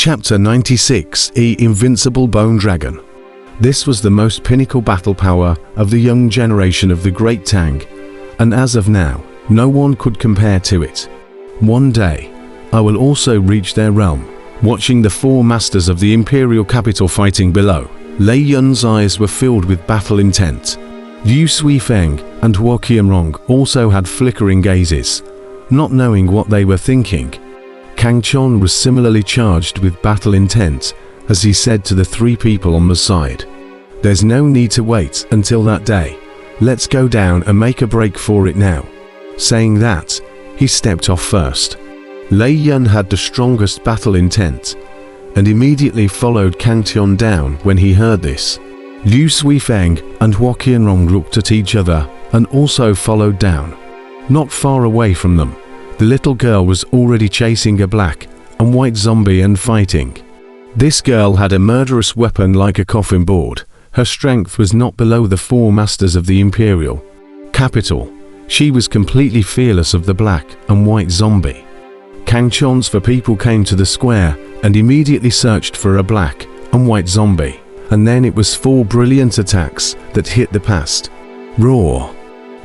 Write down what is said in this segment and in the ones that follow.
Chapter 96 Invincible Bone Dragon. This was the most pinnacle battle power of the young generation of the Great Tang, and as of now, no one could compare to it. One day, I will also reach their realm. Watching the four masters of the imperial capital fighting below, Lei Yun's eyes were filled with battle intent. Yu Suifeng and Huo Qianrong also had flickering gazes, not knowing what they were thinking. Kang Chon was similarly charged with battle intent as he said to the three people on the side, "There's no need to wait until that day. Let's go down and make a break for it now." Saying that, he stepped off first. Lei Yun had the strongest battle intent, and immediately followed Kang Chon down when he heard this. Liu Suifeng and Huo Qianrong looked at each other and also followed down. Not far away from them, the little girl was already chasing a black and white zombie and fighting. This girl had a murderous weapon like a coffin board. Her strength was not below the four masters of the imperial capital. She was completely fearless of the black and white zombie. Kang Chon's for people came to the square and immediately searched for a black and white zombie, and then it was four brilliant attacks that hit the past. Roar!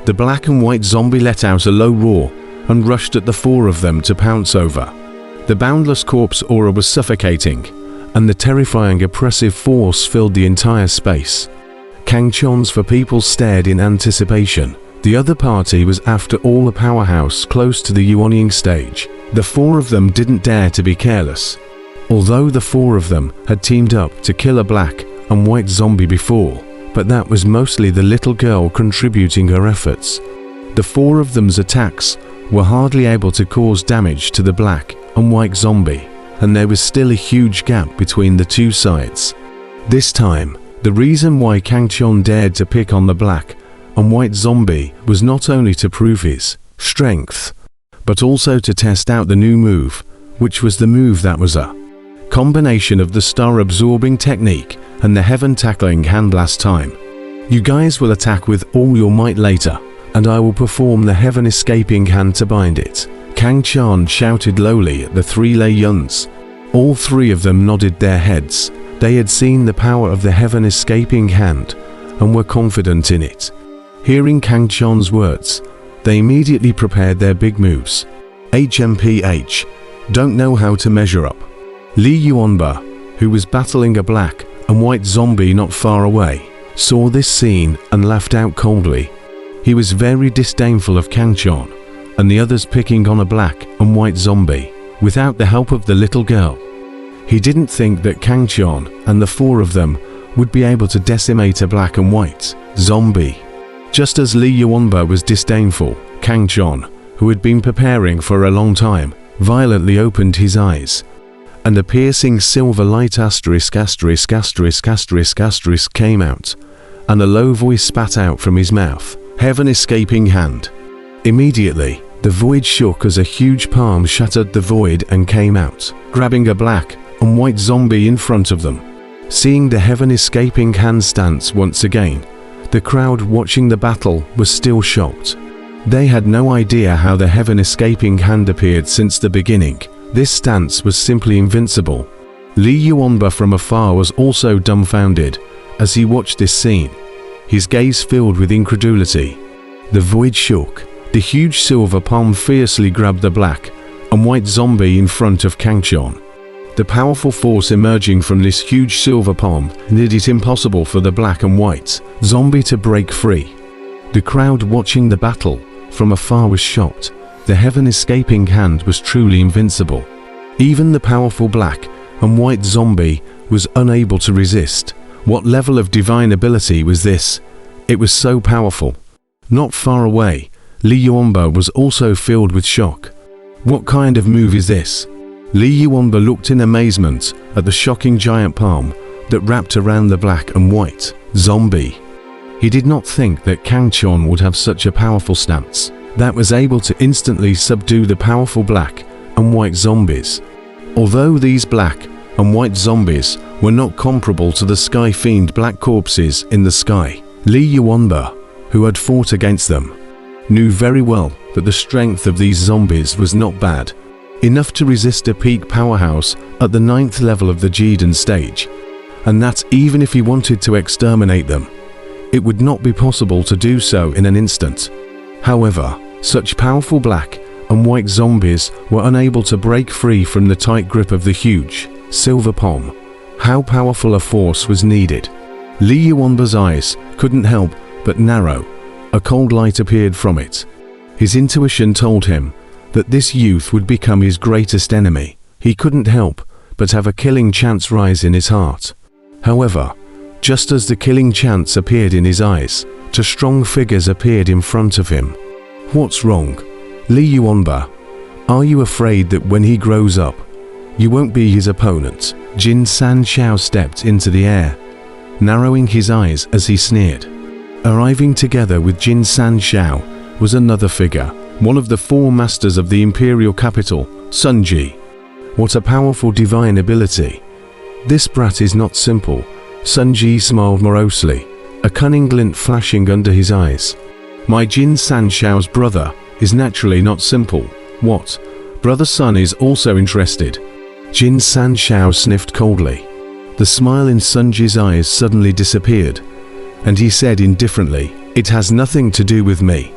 The black and white zombie let out a low roar and rushed at the four of them to pounce over. The boundless corpse aura was suffocating, and the terrifying oppressive force filled the entire space. Kang Chon's for people stared in anticipation. The other party was after all a powerhouse close to the Yuanying stage. The four of them didn't dare to be careless. Although the four of them had teamed up to kill a black and white zombie before, but that was mostly the little girl contributing her efforts. The four of them's attacks were hardly able to cause damage to the black and white zombie, and there was still a huge gap between the two sides. This time, the reason why Kang Chon dared to pick on the black and white zombie was not only to prove his strength, but also to test out the new move, which was the move that was a combination of the star-absorbing technique and the heaven-tackling hand last time. You guys will attack with all your might later, and I will perform the heaven-escaping hand to bind it. Kang Chon shouted lowly at the three Lei Yuns. All three of them nodded their heads. They had seen the power of the heaven-escaping hand and were confident in it. Hearing Kang Chon's words, they immediately prepared their big moves. HMPH, don't know how to measure up. Li Yuanba, who was battling a black and white zombie not far away, saw this scene and laughed out coldly. He was very disdainful of Kang Chon and the others picking on a black and white zombie without the help of the little girl. He didn't think that Kang Chon and the four of them would be able to decimate a black and white zombie. Just as Li Yuanba was disdainful, Kang Chon, who had been preparing for a long time, violently opened his eyes, and a piercing silver light asterisk came out, and a low voice spat out from his mouth, "Heaven-escaping hand." Immediately, the void shook as a huge palm shattered the void and came out, grabbing a black and white zombie in front of them. Seeing the heaven-escaping hand stance once again, the crowd watching the battle was still shocked. They had no idea how the heaven-escaping hand appeared since the beginning. This stance was simply invincible. Li Yuanba from afar was also dumbfounded as he watched this scene, his gaze filled with incredulity. The void shook. The huge silver palm fiercely grabbed the black and white zombie in front of Kang Chon. The powerful force emerging from this huge silver palm made it impossible for the black and white zombie to break free. The crowd watching the battle from afar was shocked. The heaven-escaping hand was truly invincible. Even the powerful black and white zombie was unable to resist. What level of divine ability was this? It was so powerful. Not far away, Li Yuanba was also filled with shock. What kind of move is this? Li Yuanba looked in amazement at the shocking giant palm that wrapped around the black and white zombie. He did not think that Kang Chon would have such a powerful stance that was able to instantly subdue the powerful black and white zombies. Although these black and white zombies were not comparable to the sky fiend black corpses in the sky, Li Yuanba, who had fought against them, knew very well that the strength of these zombies was not bad. enough to resist a peak powerhouse at the 9th level of the Jidan stage, and that even if he wanted to exterminate them, it would not be possible to do so in an instant. However, such powerful black and white zombies were unable to break free from the tight grip of the huge silver palm. How powerful a force was needed? Li Yuanba's eyes couldn't help but narrow. A cold light appeared from it. His intuition told him that this youth would become his greatest enemy. He couldn't help but have a killing chance rise in his heart. However, just as the killing chance appeared in his eyes, two strong figures appeared in front of him. What's wrong? Li Yuanba, are you afraid that when he grows up, you won't be his opponent? Jin Sanxiao stepped into the air, narrowing his eyes as he sneered. Arriving together with Jin Sanxiao was another figure, one of the 4 masters of the imperial capital, Sun Ji. What a powerful divine ability. This brat is not simple. Sun Ji smiled morosely, a cunning glint flashing under his eyes. My Jin Sanxiao's brother is naturally not simple. What? Brother Sun is also interested. Jin Sanxiao sniffed coldly. The smile in Sun Ji's eyes suddenly disappeared, and he said indifferently, "It has nothing to do with me.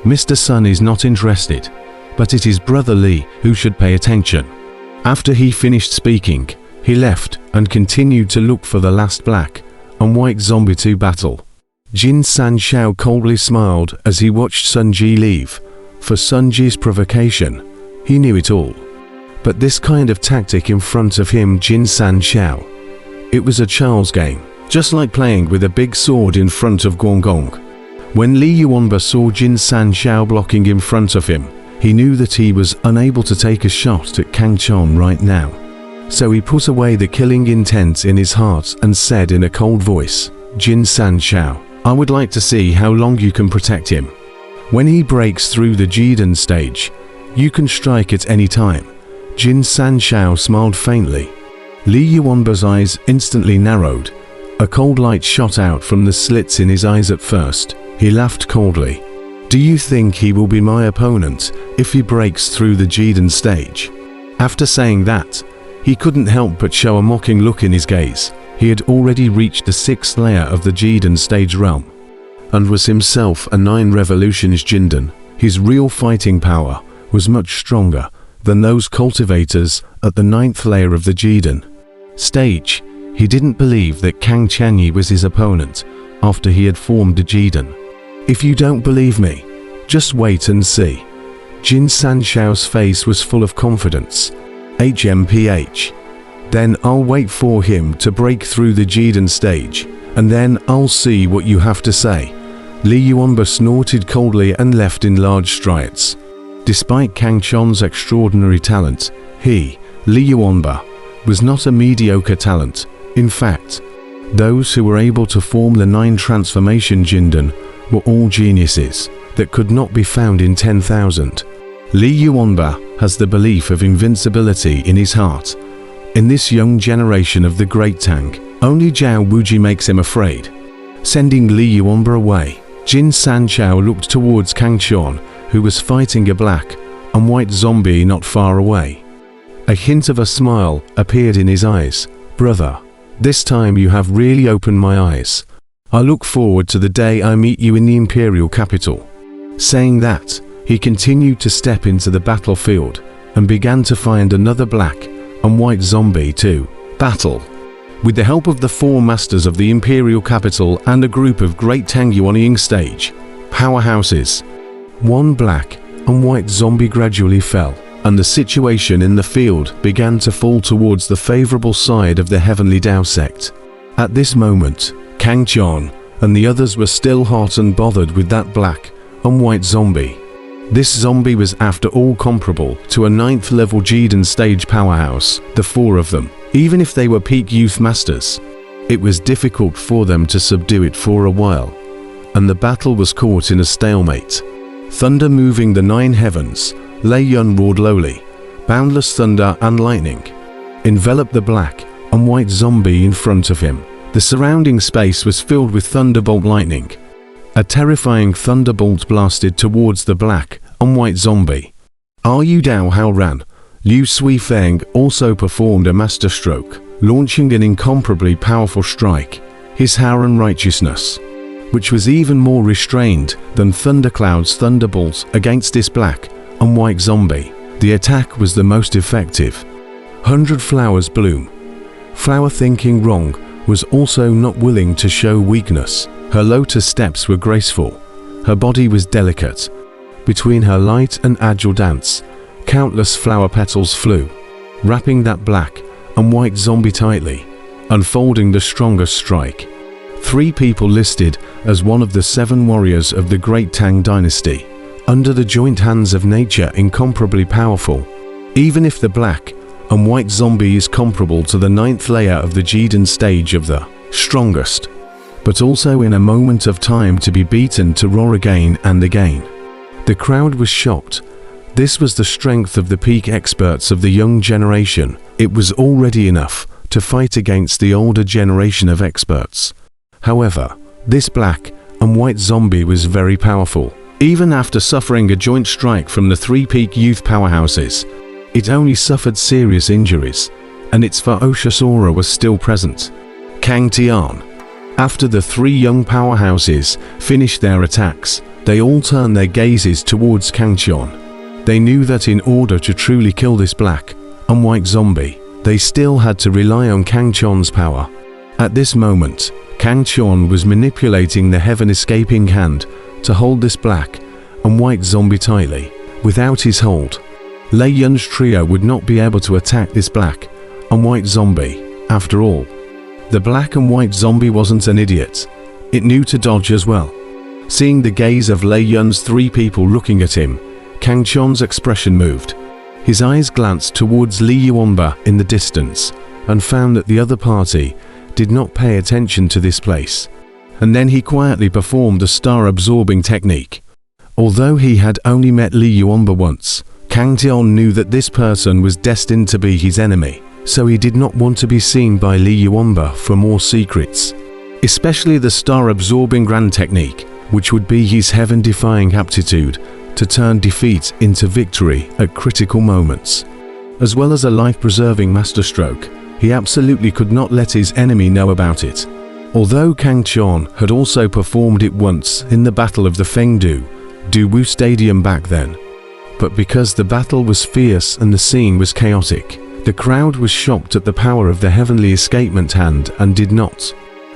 Mr. Sun is not interested, but it is Brother Li who should pay attention." After he finished speaking, he left and continued to look for the last black and white zombie to battle. Jin Sanxiao coldly smiled as he watched Sun Ji leave. For Sun Ji's provocation, he knew it all. But this kind of tactic in front of him, Jin Sanxiao, it was a child's game, just like playing with a big sword in front of Guangong. When Li Yuanba saw Jin Sanxiao blocking in front of him, he knew that he was unable to take a shot at Kang Chon right now. So he put away the killing intent in his heart and said in a cold voice, "Jin Sanxiao, I would like to see how long you can protect him. When he breaks through the Jidan stage, you can strike at any time." Jin Sanxiao smiled faintly. Li Yuanba's eyes instantly narrowed. A cold light shot out from the slits in his eyes at first. He laughed coldly. "Do you think he will be my opponent if he breaks through the Jidan stage?" After saying that, he couldn't help but show a mocking look in his gaze. He had already reached the 6th layer of the Jidan stage realm, and was himself a 9 revolutions Jindan. His real fighting power was much stronger than those cultivators at the 9th layer of the Jidan stage. He didn't believe that Kang Chenyi was his opponent after he had formed the Jidan. "If you don't believe me, just wait and see." Jin Sanxiao's face was full of confidence. "HMPH. Then I'll wait for him to break through the Jidan stage, and then I'll see what you have to say." Li Yuanba snorted coldly and left in large strides. Despite Kang Chon's extraordinary talent, he, Li Yuanba, was not a mediocre talent. In fact, those who were able to form the 9 transformation Jindan were all geniuses that could not be found in 10,000. Li Yuanba has the belief of invincibility in his heart. In this young generation of the Great Tang, only Zhao Wuji makes him afraid. Sending Li Yuanba away, Jin Sanxiao looked towards Kang Chon, who was fighting a black and white zombie not far away. A hint of a smile appeared in his eyes. "Brother, this time you have really opened my eyes. I look forward to the day I meet you in the imperial capital." Saying that, he continued to step into the battlefield and began to find another black and white zombie to battle. With the help of the 4 masters of the imperial capital and a group of great Tang Yuanying stage powerhouses, 1 black and white zombie gradually fell, and the situation in the field began to fall towards the favorable side of the Heavenly Dao sect. At this moment, Kang Chon and the others were still hot and bothered with that black and white zombie. This zombie was after all comparable to a 9th level Jidan stage powerhouse, the 4 of them. Even if they were peak youth masters, it was difficult for them to subdue it for a while, and the battle was caught in a stalemate. Thunder moving the 9 heavens, Lei Yun roared lowly. Boundless thunder and lightning enveloped the black and white zombie in front of him. The surrounding space was filled with thunderbolt lightning. A terrifying thunderbolt blasted towards the black and white zombie. "Are you Dao Haoran?" Liu Suifeng also performed a masterstroke, launching an incomparably powerful strike, his Haran Righteousness, which was even more restrained than Thundercloud's Thunderbolts against this black and white zombie. The attack was the most effective. 100 Flowers Bloom. Flower, thinking wrong, was also not willing to show weakness. Her lotus steps were graceful. Her body was delicate. Between her light and agile dance, countless flower petals flew, wrapping that black and white zombie tightly, unfolding the strongest strike. 3 people listed as one of the 7 warriors of the Great Tang Dynasty, under the joint hands of nature, incomparably powerful. Even if the black and white zombie is comparable to the 9th layer of the Jidan stage of the strongest, but also in a moment of time to be beaten to roar again and again. The crowd was shocked. This was the strength of the peak experts of the young generation. It was already enough to fight against the older generation of experts. However, this black and white zombie was very powerful. Even after suffering a joint strike from the 3 peak youth powerhouses, it only suffered serious injuries, and its ferocious aura was still present. Kang Tian. After the 3 young powerhouses finished their attacks, they all turned their gazes towards Kang Tian. They knew that in order to truly kill this black and white zombie, they still had to rely on Kang Tian's power. At this moment, Kang Tian was manipulating the heaven escaping hand to hold this black and white zombie tightly. Without his hold, Lei Yun's trio would not be able to attack this black and white zombie. After all, the black and white zombie wasn't an idiot. It knew to dodge as well. Seeing the gaze of Lei Yun's 3 people looking at him, Kang Tian's expression moved. His eyes glanced towards Li Yuanba in the distance and found that the other party did not pay attention to this place. And then he quietly performed the star-absorbing technique. Although he had only met Li Yuanba once, Kang Tian knew that this person was destined to be his enemy, so he did not want to be seen by Li Yuanba for more secrets, especially the star-absorbing grand technique, which would be his heaven-defying aptitude to turn defeat into victory at critical moments. As well as a life-preserving masterstroke, he absolutely could not let his enemy know about it. Although Kang Tian had also performed it once in the Battle of the Fengdu Wu Stadium back then. But because the battle was fierce and the scene was chaotic, the crowd was shocked at the power of the heavenly escapement hand and did not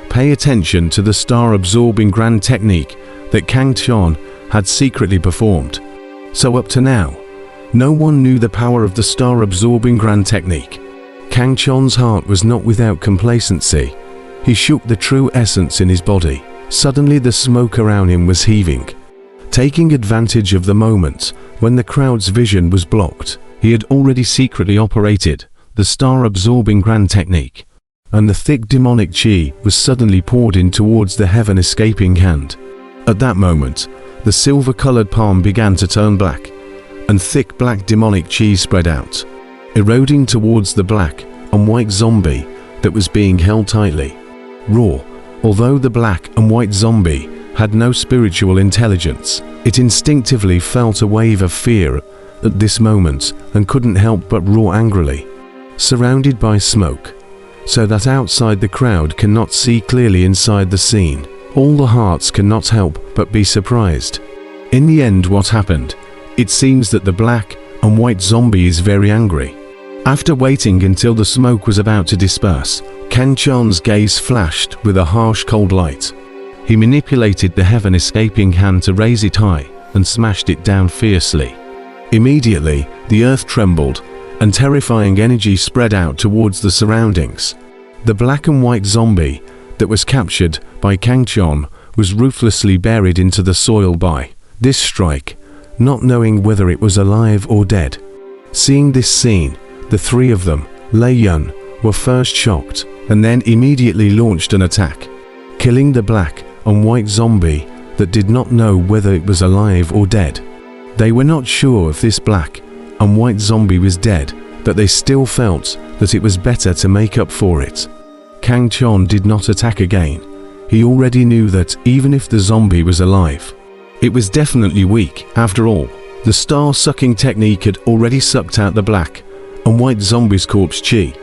pay attention to the star-absorbing grand technique that Kang Tian had secretly performed. So up to now, no one knew the power of the star-absorbing grand technique. Kang Tian's heart was not without complacency. He shook the true essence in his body. Suddenly the smoke around him was heaving. Taking advantage of the moment when the crowd's vision was blocked, he had already secretly operated the star-absorbing grand technique, and the thick demonic chi was suddenly poured in towards the heaven-escaping hand. At that moment, the silver-colored palm began to turn black, and thick black demonic chi spread out, eroding towards the black and white zombie that was being held tightly. Raw. Although the black and white zombie had no spiritual intelligence, it instinctively felt a wave of fear at this moment and couldn't help but roar angrily. Surrounded by smoke, so that outside the crowd cannot see clearly inside the scene, all the hearts cannot help but be surprised. In the end, what happened? It seems that the black and white zombie is very angry. After waiting until the smoke was about to disperse, Kang Tian's gaze flashed with a harsh cold light. He manipulated the heaven-escaping hand to raise it high and smashed it down fiercely. Immediately, the earth trembled, and terrifying energy spread out towards the surroundings. The black and white zombie that was captured by Kang Tian was ruthlessly buried into the soil by this strike, not knowing whether it was alive or dead. Seeing this scene, the 3 of them, Lei Yun, were first shocked and then immediately launched an attack, killing the black and white zombie that did not know whether it was alive or dead. They were not sure if this black and white zombie was dead, but they still felt that it was better to make up for it. Kang Tian did not attack again. He already knew that even if the zombie was alive, it was definitely weak. After all, the star-sucking technique had already sucked out the black and white zombie's corpse chi.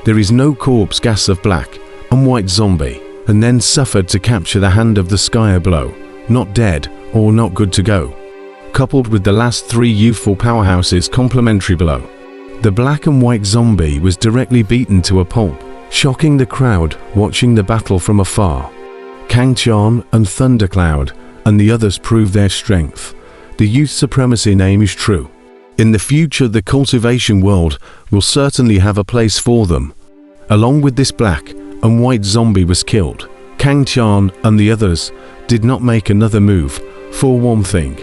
There is no corpse gas of black and white zombie, and then suffered to capture the hand of the Skyer blow, not dead or not good to go. Coupled with the last 3 youthful powerhouses complementary blow, the black and white zombie was directly beaten to a pulp, shocking the crowd watching the battle from afar. Kang Chan and Thundercloud and the others prove their strength. The youth supremacy name is true. In the future, the cultivation world will certainly have a place for them. Along with this black and white zombie was killed, Kang Chan and the others did not make another move. For one thing,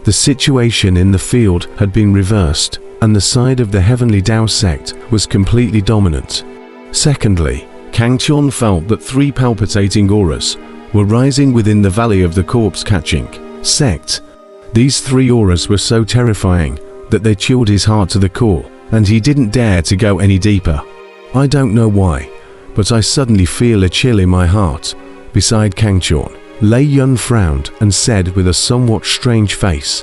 the situation in the field had been reversed, and the side of the Heavenly Tao sect was completely dominant. Secondly, Kang Chan felt that 3 palpitating auras were rising within the valley of the corpse-catching sect. These 3 auras were so terrifying that they chilled his heart to the core, and he didn't dare to go any deeper. I don't know why, but I suddenly feel a chill in my heart. Beside Kang Chan, Lei Yun frowned and said with a somewhat strange face,